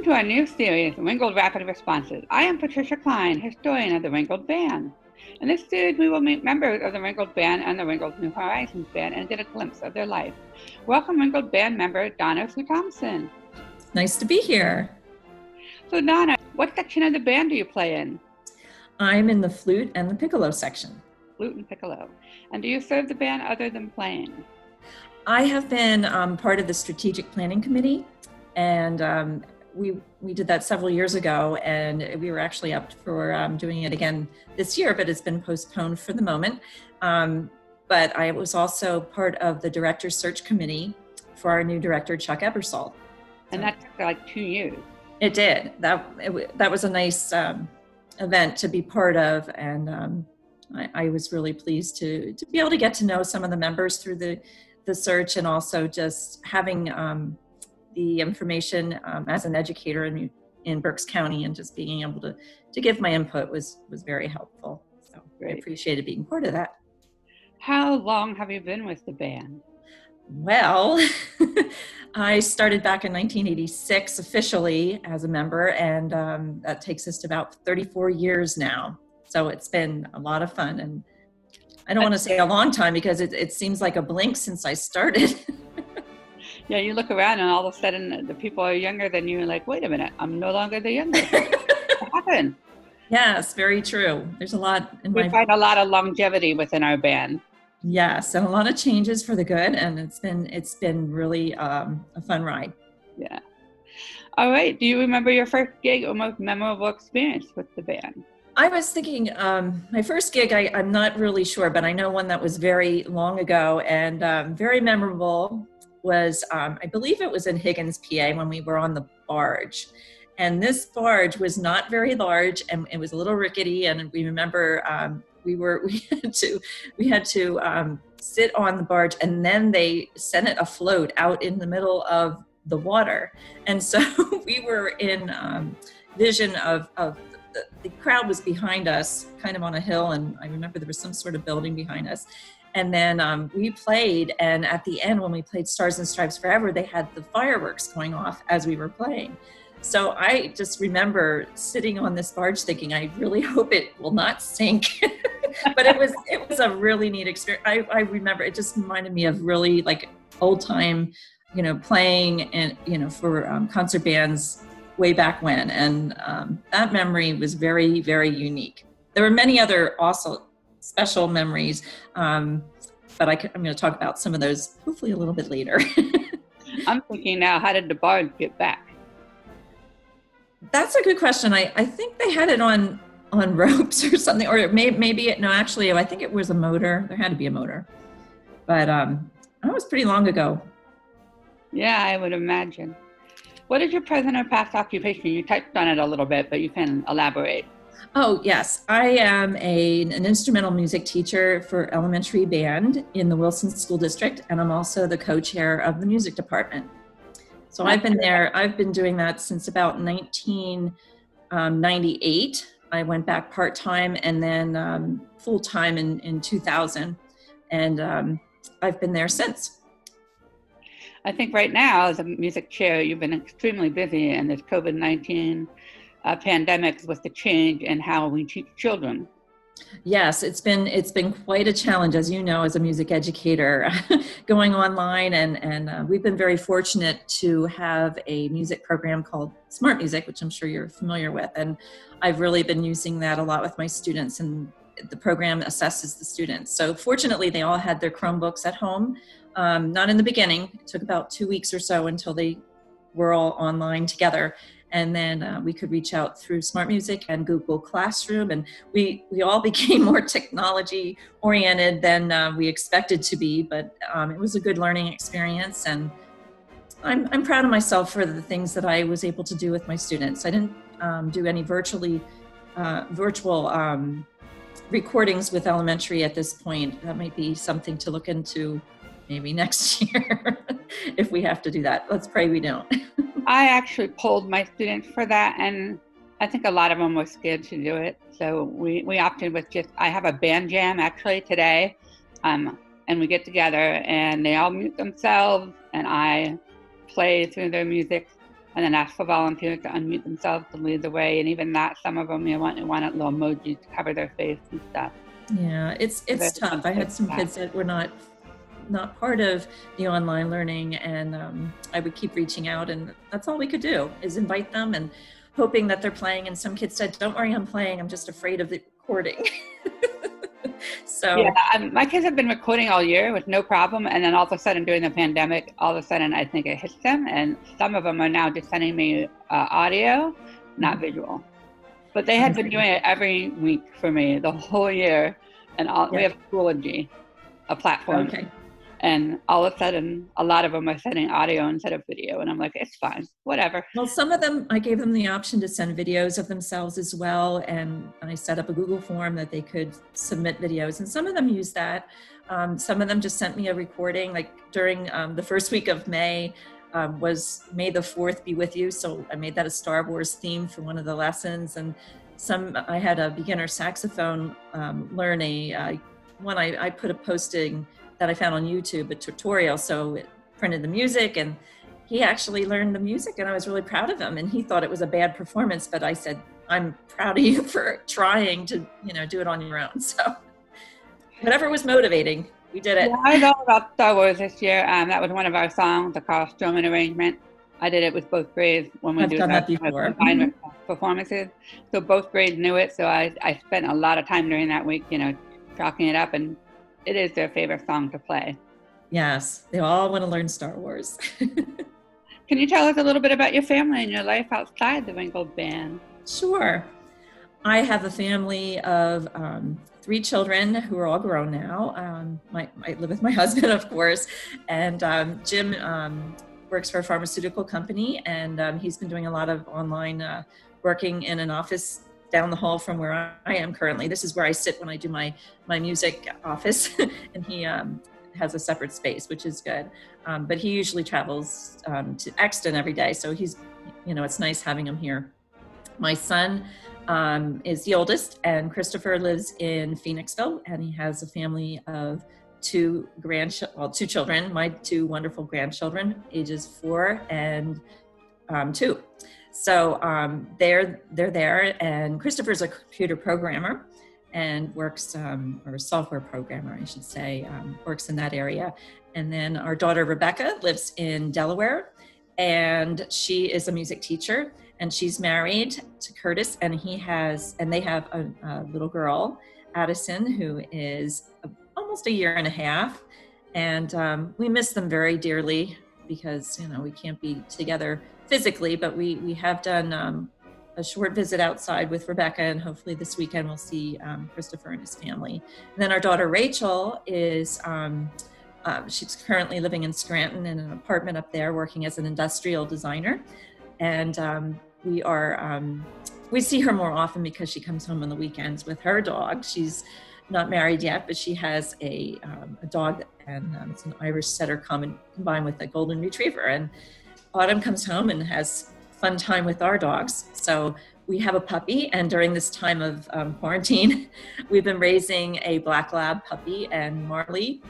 Welcome to our new series, Ringgold Rapid Responses. I am Patricia Klein, historian of the Ringgold Band. In this series, we will meet members of the Ringgold Band and the Ringgold New Horizons Band and get a glimpse of their life. Welcome, Ringgold Band member DonnaSue Thompson. Nice to be here. So Donna, what section of the band do you play in? I'm in the flute and the piccolo section. Flute and piccolo. And do you serve the band other than playing? I have been part of the strategic planning committee, and we did that several years ago, and we were actually up for doing it again this year, but it's been postponed for the moment. But I was also part of the director's search committee for our new director, Chuck Ebersol. And that took like 2 years. It did. That was a nice event to be part of, and I was really pleased to be able to get to know some of the members through the search, and also just having the information as an educator in Berks County, and just being able to give my input was very helpful. So Great. I appreciated being part of that. How long have you been with the band? Well, I started back in 1986 officially as a member, and that takes us to about 34 years now. So it's been a lot of fun, and I don't want to say a long time because it seems like a blink since I started. Yeah, you look around and all of a sudden the people are younger than you, and like, wait a minute, I'm no longer the youngest. What happened? Yes, very true. There's a lot We find a lot of longevity within our band. Yes, and a lot of changes for the good, and it's been really a fun ride. Yeah. All right. Do you remember your first gig or most memorable experience with the band? I was thinking my first gig, I'm not really sure, but I know one that was very long ago and very memorable was, I believe it was in Higgins, PA, when we were on the barge. And this barge was not very large, and it was a little rickety. And we remember we had to sit on the barge, and then they sent it afloat out in the middle of the water. And so we were in vision of the crowd was behind us, kind of on a hill, and I remember there was some sort of building behind us. And then we played, and at the end, when we played Stars and Stripes Forever, they had the fireworks going off as we were playing. So I just remember sitting on this barge thinking, I really hope it will not sink. But it was a really neat experience. I remember it just reminded me of really like old time, playing and, for concert bands way back when. And that memory was very, very unique. There were many other also special memories, but I'm going to talk about some of those hopefully a little bit later. I'm thinking now, how did the barge get back? That's a good question. I think they had it on ropes or something, or actually, I think it was a motor. There had to be a motor, but that was pretty long ago. Yeah, I would imagine. What is your present or past occupation? You touched on it a little bit, but you can elaborate. Oh, yes. I am an instrumental music teacher for elementary band in the Wilson School District, and I'm also the co-chair of the music department. So I've been doing that since about 1998. I went back part-time and then full-time in 2000, and I've been there since. I think right now, as a music chair, you've been extremely busy in this COVID-19 pandemic with the change in how we teach children. Yes, it's been quite a challenge, as you know, as a music educator, going online, and we've been very fortunate to have a music program called Smart Music, which I'm sure you're familiar with, and I've really been using that a lot with my students, and the program assesses the students. So fortunately, they all had their Chromebooks at home. Not in the beginning. It took about 2 weeks or so until they were all online together. And then we could reach out through Smart Music and Google Classroom. And we all became more technology oriented than we expected to be, but it was a good learning experience. And I'm proud of myself for the things that I was able to do with my students. I didn't do any virtual recordings with elementary at this point. That might be something to look into maybe next year if we have to do that. Let's pray we don't. I actually polled my students for that, and I think a lot of them were scared to do it. So we opted with I have a band jam actually today, and we get together and they all mute themselves and I play through their music and then ask for volunteers to unmute themselves to lead the way. And even that, some of them want little emojis to cover their face and stuff. Yeah, it's tough. I had some kids that were not part of the online learning, and I would keep reaching out, and that's all we could do is invite them and hoping that they're playing. And some kids said, "Don't worry, I'm playing. I'm just afraid of the recording." So yeah, my kids have been recording all year with no problem, and then all of a sudden during the pandemic, all of a sudden I think it hits them, and some of them are now just sending me audio, not visual. But they had been doing it every week for me the whole year, and we have Schoology, a platform. Okay. And all of a sudden, a lot of them are sending audio instead of video. And I'm like, it's fine, whatever. Well, some of them, I gave them the option to send videos of themselves as well. And I set up a Google form that they could submit videos. And some of them use that. Some of them just sent me a recording, like during the first week of May was May the 4th be with you. So I made that a Star Wars theme for one of the lessons. And I had a beginner saxophone learn I put a posting that I found on YouTube, a tutorial. So it printed the music, and he actually learned the music, and I was really proud of him. And he thought it was a bad performance, but I said, I'm proud of you for trying to, do it on your own. So whatever was motivating, we did it. Yeah, I know about Star Wars this year. That was one of our songs, the Carl Stroman arrangement. I did it with both grades when we I've done that before. Performances. So both grades knew it. So I spent a lot of time during that week, chalking it up, and it is their favorite song to play. Yes, they all want to learn Star Wars. Can you tell us a little bit about your family and your life outside the Ringgold Band? Sure. I have a family of 3 children who are all grown now. I live with my husband, of course, and Jim works for a pharmaceutical company, and he's been doing a lot of online working in an office down the hall from where I am currently. This is where I sit when I do my music office, and he has a separate space, which is good. But he usually travels to Exton every day, so he's, it's nice having him here. My son is the oldest, and Christopher lives in Phoenixville, and he has a family of 2 children, my 2 wonderful grandchildren, ages 4 and 2. So they're there, and Christopher's a computer programmer and works, or a software programmer, I should say, works in that area. And then our daughter Rebecca lives in Delaware, and she is a music teacher, and she's married to Curtis, and they have a little girl, Addison, who is almost a year and a half, and we miss them very dearly because we can't be together physically, but we have done a short visit outside with Rebecca, and hopefully this weekend we'll see Christopher and his family. And then our daughter Rachel is she's currently living in Scranton in an apartment up there, working as an industrial designer, and we see her more often because she comes home on the weekends with her dog. She's not married yet, but she has a dog, and it's an Irish setter combined with a golden retriever. And Autumn comes home and has fun time with our dogs. So we have a puppy, and during this time of quarantine, we've been raising a black lab puppy, and Marley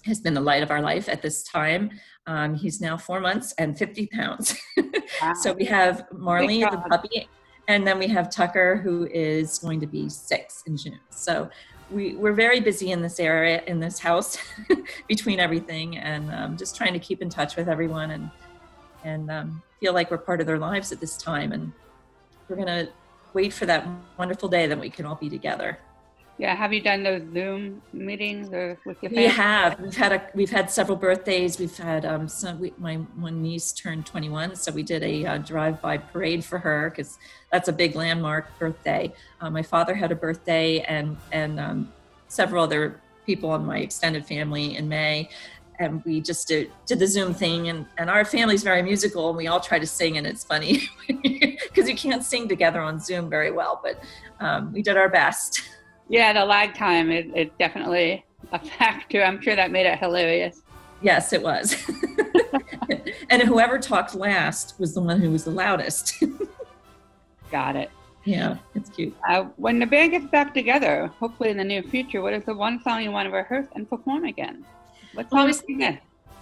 has been the light of our life at this time. He's now 4 months and 50 pounds. Wow. So we have Marley, the puppy, and then we have Tucker, who is going to be 6 in June. So we're very busy in this area, in this house, between everything, and just trying to keep in touch with everyone and feel like we're part of their lives at this time. And we're going to wait for that wonderful day that we can all be together. Yeah, have you done those Zoom meetings with your family? We have. We've had several birthdays. We've had my one niece turned 21, so we did a drive-by parade for her because that's a big landmark birthday. My father had a birthday, and several other people in my extended family in May, and we just did the Zoom thing. And our family's very musical, and we all try to sing, and it's funny because you can't sing together on Zoom very well, but we did our best. Yeah, the lag time is definitely a factor. I'm sure that made it hilarious. Yes, it was. And whoever talked last was the one who was the loudest. Got it. Yeah, it's cute. When the band gets back together, hopefully in the near future, what is the one song you want to rehearse and perform again? What song is this?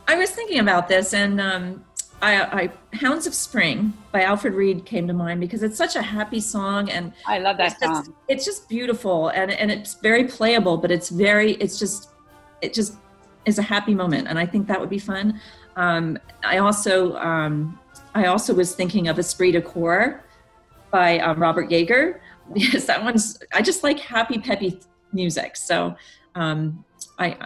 I was thinking about this, and Hounds of Spring by Alfred Reed came to mind because it's such a happy song, and I love that song. It's just beautiful, and it's very playable, but it just is a happy moment, and I think that would be fun. I also was thinking of Esprit de Corps by Robert Yeager, because I just like happy, peppy music. So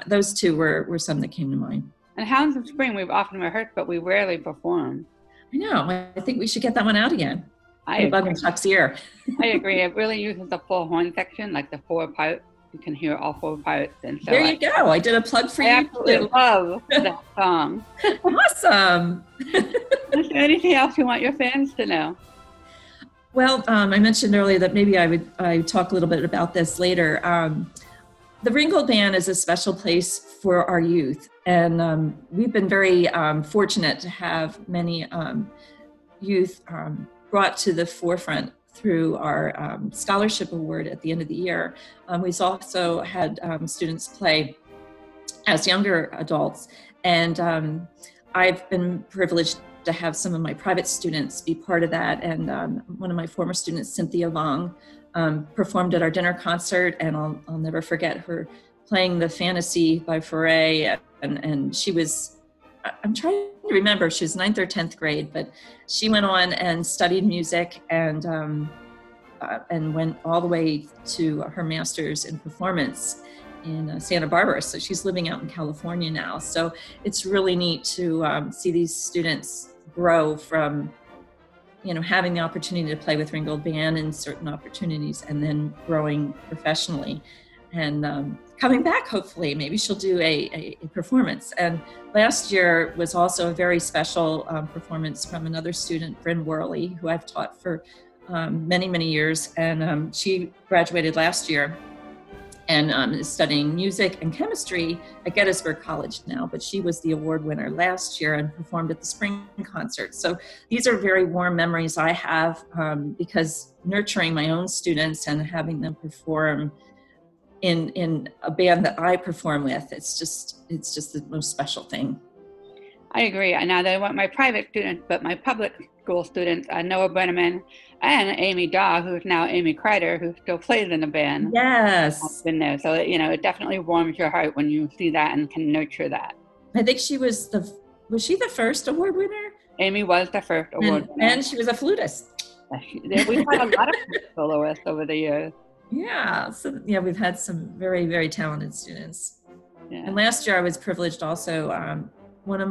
those two were some that came to mind. And Hounds of Spring we've often rehearsed, but we rarely perform. I know. I think we should get that one out again. I bug in Chuck's ear. I agree. It really uses the full horn section, like the 4 parts. You can hear all 4 parts. And so there you go. I did a plug for you. I absolutely love that song. Awesome. Is there anything else you want your fans to know? Well, I mentioned earlier that maybe I would talk a little bit about this later. The Ringgold Band is a special place for our youth, and we've been very fortunate to have many youth brought to the forefront through our scholarship award at the end of the year. We've also had students play as younger adults, and I've been privileged to have some of my private students be part of that. And one of my former students, Cynthia Vong, performed at our dinner concert, and I'll never forget her playing the Fantasy by Fauré, and she was, I'm trying to remember, she was 9th or 10th grade, but she went on and studied music and went all the way to her master's in performance in Santa Barbara. So she's living out in California now. So it's really neat to see these students grow from, having the opportunity to play with Ringgold Band in certain opportunities, and then growing professionally and coming back. Hopefully, maybe she'll do a performance. And last year was also a very special performance from another student, Bryn Worley, who I've taught for many, many years. And she graduated last year and is studying music and chemistry at Gettysburg College now, but she was the award winner last year and performed at the spring concert. So these are very warm memories I have because nurturing my own students and having them perform in a band that I perform with, it's just the most special thing. I agree. Now they weren't my private students, but my public school students, Noah Brenneman and Amy Daw, who's now Amy Kreider, who still plays in the band. Yes. Has been there. So, it definitely warms your heart when you see that and can nurture that. I think she was she the first award winner? Amy was the first award winner. And she was a flutist. We've had a lot of soloists over the years. Yeah. So, we've had some very, very talented students. Yeah. And last year I was privileged also, one of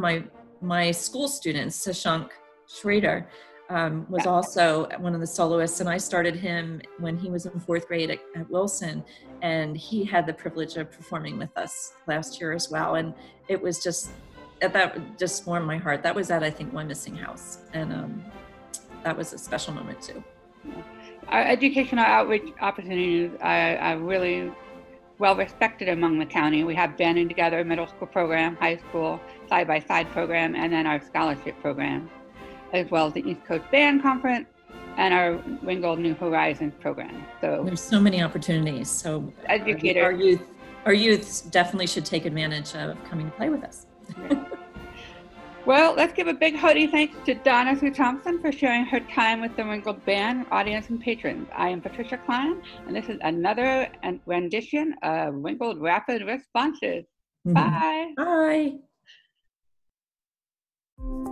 my school students, Sashank Schrader, was also one of the soloists, and I started him when he was in 4th grade at Wilson, and he had the privilege of performing with us last year as well. And it was that just warmed my heart. That was at, I think, One Missing House, and that was a special moment too. Our educational outreach opportunities are really well respected among the county. We have Banding Together middle school program, high school side-by-side program, and then our scholarship program, as well as the East Coast Band Conference and our Ringgold New Horizons program. So there's so many opportunities. So educators, our youth definitely should take advantage of coming to play with us. Yeah. Well, let's give a big hearty thanks to DonnaSue Thompson for sharing her time with the Ringgold Band, audience, and patrons. I am Patricia Klein, and this is another rendition of Ringgold Rapid Responses. Mm-hmm. Bye. Bye.